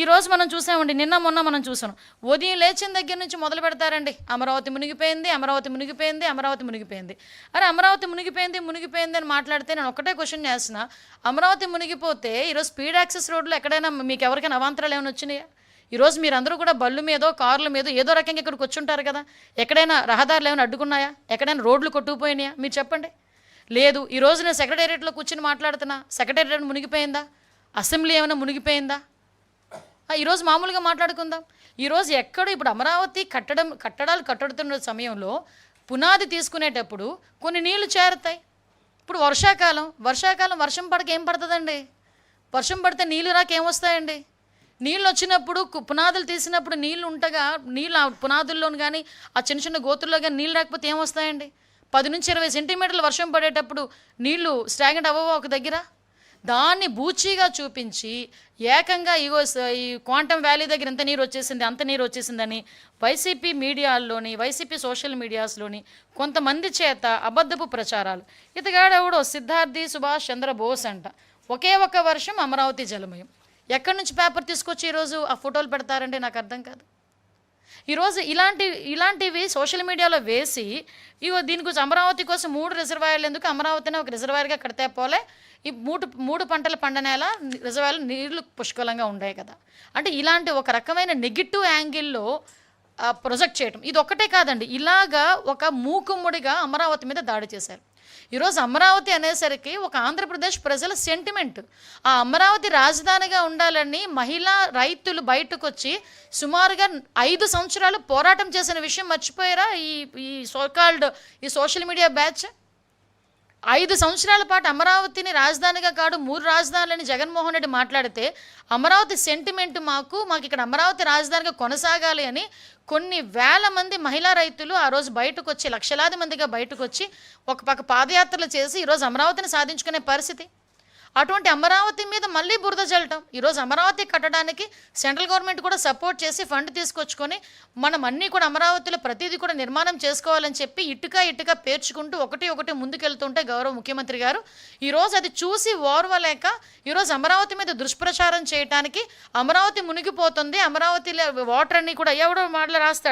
ఈరోజు మనం చూసామండి, నిన్న మొన్న మనం చూసాం. ఉదయం లేచిన దగ్గర నుంచి మొదలు పెడతారండి, అమరావతి మునిగిపోయింది, అమరావతి మునిగిపోయింది, అమరావతి మునిగిపోయింది. అరే అమరావతి మునిగిపోయింది మునిగిపోయింది అని మాట్లాడితే నేను ఒకటే క్వశ్చన్ చేస్తున్నా, అమరావతి మునిగిపోతే ఈరోజు స్పీడ్ యాక్సెస్ రోడ్లు ఎక్కడైనా మీకు ఎవరికైనా అవాంతరాలు ఏమైనా వచ్చినాయా? ఈరోజు మీరందరూ కూడా బళ్ళు మీదో కార్ల మీదో ఏదో రకంగా ఇక్కడికి వచ్చుంటారు కదా. ఎక్కడైనా రహదారులు ఏమైనా అడ్డుకున్నాయా? ఎక్కడైనా రోడ్లు కొట్టుకుపోయినాయా? మీరు చెప్పండి. లేదు. ఈరోజు నేను సెక్రటేరియట్లో కూర్చుని మాట్లాడుతున్నా, సెక్రటేరియట్ మునిగిపోయిందా? అసెంబ్లీ ఏమైనా మునిగిపోయిందా? ఈరోజు మామూలుగా మాట్లాడుకుందాం. ఈరోజు ఎక్కడ ఇప్పుడు అమరావతి కట్టడాలు కట్టుతున్న సమయంలో పునాది తీసుకునేటప్పుడు కొన్ని నీళ్లు చేరుతాయి. ఇప్పుడు వర్షాకాలం వర్షం పడక ఏం పడుతుందండి? వర్షం పడితే నీళ్ళు రాక ఏమొస్తాయండి? నీళ్ళు వచ్చినప్పుడు పునాదులు తీసినప్పుడు నీళ్ళు ఉంటగా నీళ్ళు ఆ పునాదుల్లోని కానీ ఆ చిన్న చిన్న గోతుల్లో కానీ నీళ్ళు రాకపోతే ఏమొస్తాయండి? 10 నుంచి 20 సెంటీమీటర్లు వర్షం పడేటప్పుడు నీళ్లు స్టాగ్నెంట్ అవ్వవా ఒక దగ్గర? దాన్ని బూచీగా చూపించి ఏకంగా ఈ క్వాంటమ్ వ్యాలీ దగ్గర ఇంత నీరు వచ్చేసింది అంత నీరు వచ్చేసిందని వైసీపీ మీడియాల్లోని వైసీపీ సోషల్ మీడియాస్లోని కొంతమంది చేత అబద్ధపు ప్రచారాలు. ఇతగాడెవడో సిద్ధార్థి సుభాష్ చంద్రబోస్ అంట, ఒకే ఒక వర్షం అమరావతి జలమయం. ఎక్కడి నుంచి పేపర్ తీసుకొచ్చి ఈరోజు ఆ ఫోటోలు పెడతారంటే నాకు అర్థం కాదు. ఈరోజు ఇలాంటివి సోషల్ మీడియాలో వేసి దీని గురించి అమరావతి కోసం 3 రిజర్వాయర్లు ఎందుకు, అమరావతిని ఒక రిజర్వాయర్గా కడితే పోలే, ఈ మూడు పంటల పండనేలా రిజర్వాయర్లు నీళ్లు పుష్కలంగా ఉండాయి కదా. అంటే ఇలాంటి ఒక రకమైన నెగిటివ్ యాంగిల్లో ప్రొజెక్ట్ చేయటం ఇది ఒక్కటే కాదండి. ఇలాగా ఒక మూకుమ్ముడిగా అమరావతి మీద దాడి చేశారు. ఈరోజు అమరావతి అనేసరికి ఒక ఆంధ్రప్రదేశ్ ప్రజల సెంటిమెంట్. ఆ అమరావతి రాజధానిగా ఉండాలని మహిళా రైతులు బయటకు వచ్చి సుమారుగా 5 సంవత్సరాలు పోరాటం చేసిన విషయం మర్చిపోయారా ఈ సోషల్ మీడియా బ్యాచ్? 5 సంవత్సరాల పాటు అమరావతిని రాజధానిగా కాదు 3 రాజధానులని జగన్మోహన్ రెడ్డి మాట్లాడితే అమరావతి సెంటిమెంట్ మాకు ఇక్కడ అమరావతి రాజధానిగా కొనసాగాలి అని కొన్ని వేల మంది మహిళా రైతులు ఆ రోజు బయటకు వచ్చి లక్షలాది మందిగా బయటకు వచ్చి ఒక పక్క పాదయాత్రలు చేసి ఈరోజు అమరావతిని సాధించుకునే పరిస్థితి. అటువంటి అమరావతి మీద మళ్ళీ బురద చల్లటం. ఈరోజు అమరావతి కట్టడానికి సెంట్రల్ గవర్నమెంట్ కూడా సపోర్ట్ చేసి ఫండ్ తీసుకొచ్చుకొని మనం అన్నీ కూడా అమరావతిలో ప్రతిదీ కూడా నిర్మాణం చేసుకోవాలని చెప్పి ఇటుక పేర్చుకుంటూ ఒకటి ముందుకెళ్తుంటే గౌరవ ముఖ్యమంత్రి గారు ఈరోజు అది చూసి ఓర్వలేక ఈరోజు అమరావతి మీద దుష్ప్రచారం చేయడానికి అమరావతి మునిగిపోతుంది, అమరావతిలో వాటర్ అన్నీ కూడా ఎవడో మాటలు రాస్తాడు.